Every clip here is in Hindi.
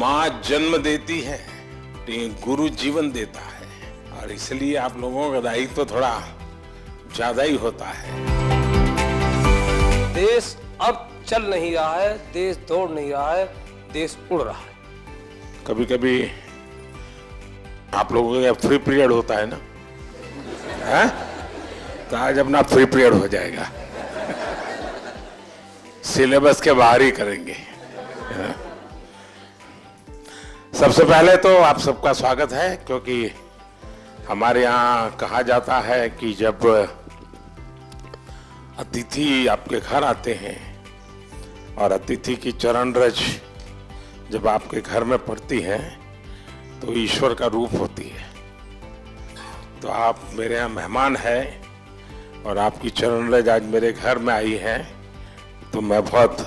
माँ जन्म देती है, गुरु जीवन देता है, और इसलिए आप लोगों का दायित्व तो थोड़ा ज्यादा ही होता है। देश अब चल नहीं रहा है, देश दौड़ नहीं रहा है, देश उड़ रहा है। कभी कभी आप लोगों का फ्री पीरियड होता है ना, है? तो आज अपना फ्री पीरियड हो जाएगा, सिलेबस के बाहर ही करेंगे। सबसे पहले तो आप सबका स्वागत है, क्योंकि हमारे यहाँ कहा जाता है कि जब अतिथि आपके घर आते हैं और अतिथि की चरण रज जब आपके घर में पड़ती है तो ईश्वर का रूप होती है। तो आप मेरे यहाँ मेहमान हैं और आपकी चरण रज आज मेरे घर में आई है, तो मैं बहुत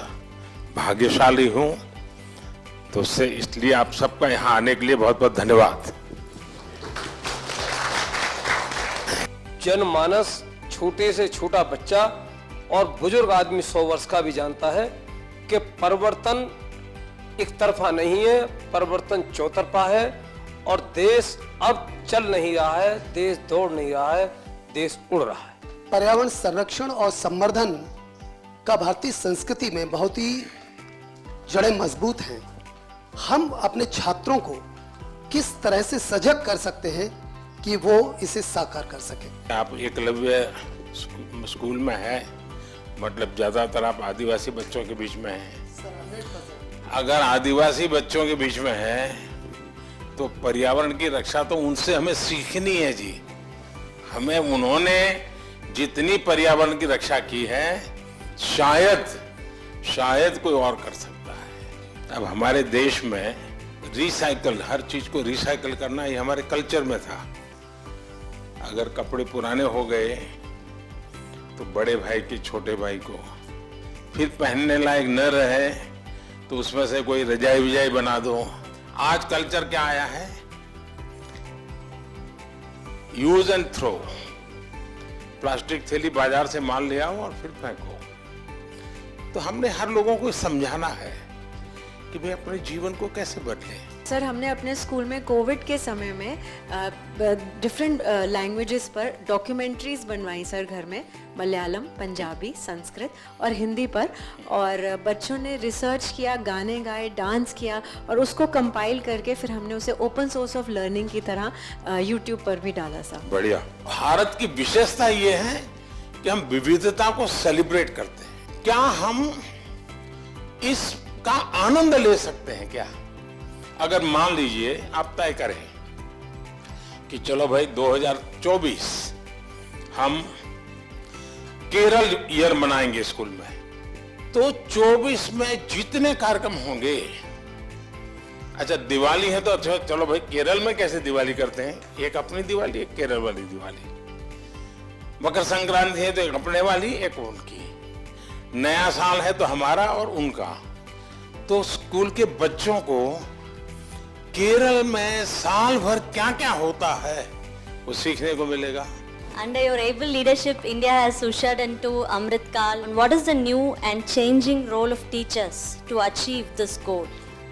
भाग्यशाली हूँ। तो उससे इसलिए आप सबका यहाँ आने के लिए बहुत बहुत धन्यवाद। जनमानस, छोटे से छोटा बच्चा और बुजुर्ग आदमी 100 वर्ष का भी जानता है कि परिवर्तन एक तरफा नहीं है, परिवर्तन चौतरफा है, और देश अब चल नहीं रहा है, देश दौड़ नहीं रहा है, देश उड़ रहा है। पर्यावरण संरक्षण और संवर्धन का भारतीय संस्कृति में बहुत ही जड़ें मजबूत हैं। हम अपने छात्रों को किस तरह से सजग कर सकते हैं कि वो इसे साकार कर सके? आप एकलव्य स्कूल में है, मतलब ज्यादातर आप आदिवासी बच्चों के बीच में हैं। अगर आदिवासी बच्चों के बीच में है तो पर्यावरण की रक्षा तो उनसे हमें सीखनी है जी। हमें उन्होंने जितनी पर्यावरण की रक्षा की है शायद कोई और कर सकता है। अब हमारे देश में रिसाइकल, हर चीज को रिसाइकल करना ये हमारे कल्चर में था। अगर कपड़े पुराने हो गए तो बड़े भाई के छोटे भाई को फिर पहनने लायक न रहे तो उसमें से कोई रजाई विजाई बना दो। आज कल्चर क्या आया है? Use and throw. प्लास्टिक थैली बाजार से माल ले आओ और फिर फेंको। तो हमने हर लोगों को समझाना है कि भाई अपने जीवन को कैसे बदले। सर, हमने अपने स्कूल में कोविड के समय में डिफरेंट लैंग्वेजेस पर डॉक्यूमेंट्रीज बनवाई सर घर में, मलयालम, पंजाबी, संस्कृत और हिंदी पर, और बच्चों ने रिसर्च किया, गाने गाए, डांस किया, और उसको कंपाइल करके फिर हमने उसे ओपन सोर्स ऑफ लर्निंग की तरह यूट्यूब पर भी डाला सर। बढ़िया। भारत की विशेषता ये है कि हम विविधता को सेलिब्रेट करते हैं। क्या हम इसका आनंद ले सकते हैं क्या? अगर मान लीजिए आप तय करें कि चलो भाई 2024 हम केरल ईयर मनाएंगे स्कूल में, तो 24 में जितने कार्यक्रम होंगे, अच्छा दिवाली है तो अच्छा चलो भाई केरल में कैसे दिवाली करते हैं, एक अपनी दिवाली, एक केरल वाली दिवाली। मकर संक्रांति है तो एक अपने वाली, एक उनकी। नया साल है तो हमारा और उनका। तो स्कूल के बच्चों को केरल में साल भर क्या क्या होता है वो सीखने को मिलेगा। Under your able leadership, India has ushered into Amrit Kal. What is the new and changing role of teachers to achieve this goal?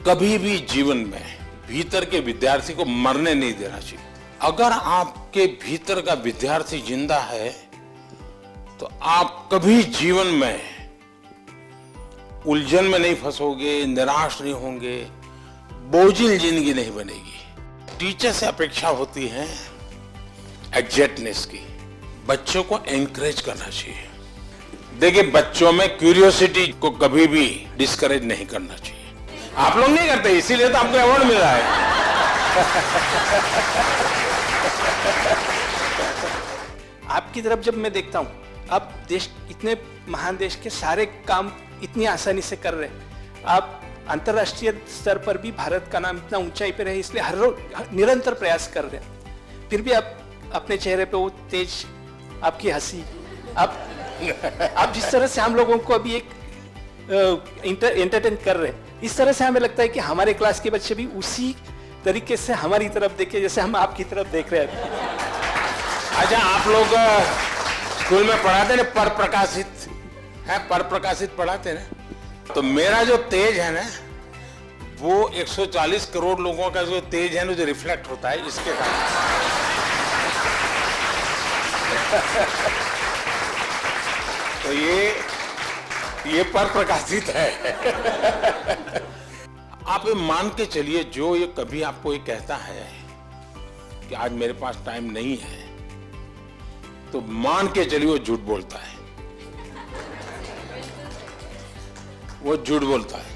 कभी भी जीवन में भीतर के विद्यार्थी को मरने नहीं देना चाहिए। अगर आपके भीतर का विद्यार्थी जिंदा है तो आप कभी जीवन में उलझन में नहीं फंसोगे, निराश नहीं होंगे, बोझिल जिंदगी नहीं बनेगी। टीचर से अपेक्षा होती है एग्जैक्टनेस की। बच्चों को एनकरेज करना चाहिए। देखिए, बच्चों में क्यूरियोसिटी को कभी भी डिस्करेज नहीं करना चाहिए। आप लोग नहीं करते, इसीलिए तो आपको अवार्ड मिला है। आपकी तरफ जब मैं देखता हूँ, आप देश, इतने महान देश के सारे काम इतनी आसानी से कर रहे हैं। आप अंतर्राष्ट्रीय स्तर पर भी भारत का नाम इतना ऊंचाई पे रहे, इसलिए हर रोज निरंतर प्रयास कर रहे हैं। फिर भी आप अपने चेहरे पे वो तेज, आपकी हंसी, आप जिस तरह से हम लोगों को अभी एक एंटरटेन कर रहे हैं, इस तरह से हमें लगता है कि हमारे क्लास के बच्चे भी उसी तरीके से हमारी तरफ देखे जैसे हम आपकी तरफ देख रहे हैं। अच्छा, आप लोग स्कूल में पढ़ाते ना पर प्रकाशित पढ़ाते ना, तो मेरा जो तेज है ना वो 140 करोड़ लोगों का जो तेज है ना, जो रिफ्लेक्ट होता है इसके कारण। तो ये पर प्रकाशित है। आप ये मान के चलिए, जो ये कभी आपको ये कहता है कि आज मेरे पास टाइम नहीं है, तो मान के चलिए वो झूठ बोलता है। वो झूठ बोलता है।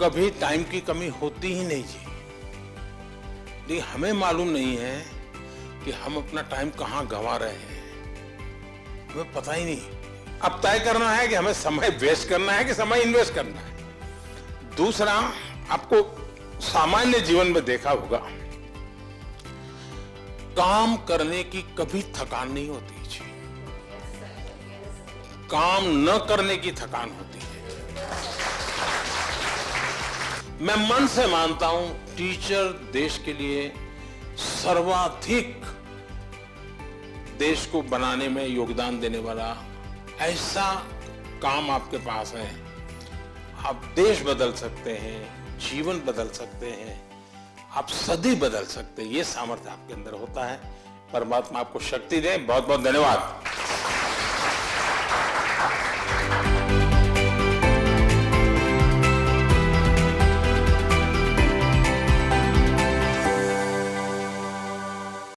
कभी टाइम की कमी होती ही नहीं जी। लेकिन हमें मालूम नहीं है कि हम अपना टाइम कहां गंवा रहे हैं, हमें पता ही नहीं। अब तय करना है कि हमें समय वेस्ट करना है कि समय इन्वेस्ट करना है। दूसरा, आपको सामान्य जीवन में देखा होगा, काम करने की कभी थकान नहीं होती जी, काम न करने की थकान होती है। मैं मन से मानता हूं, टीचर देश के लिए सर्वाधिक देश को बनाने में योगदान देने वाला ऐसा काम आपके पास है। आप देश बदल सकते हैं, जीवन बदल सकते हैं, आप सदी बदल सकते हैं। ये सामर्थ्य आपके अंदर होता है। परमात्मा आपको शक्ति दे। बहुत बहुत धन्यवाद।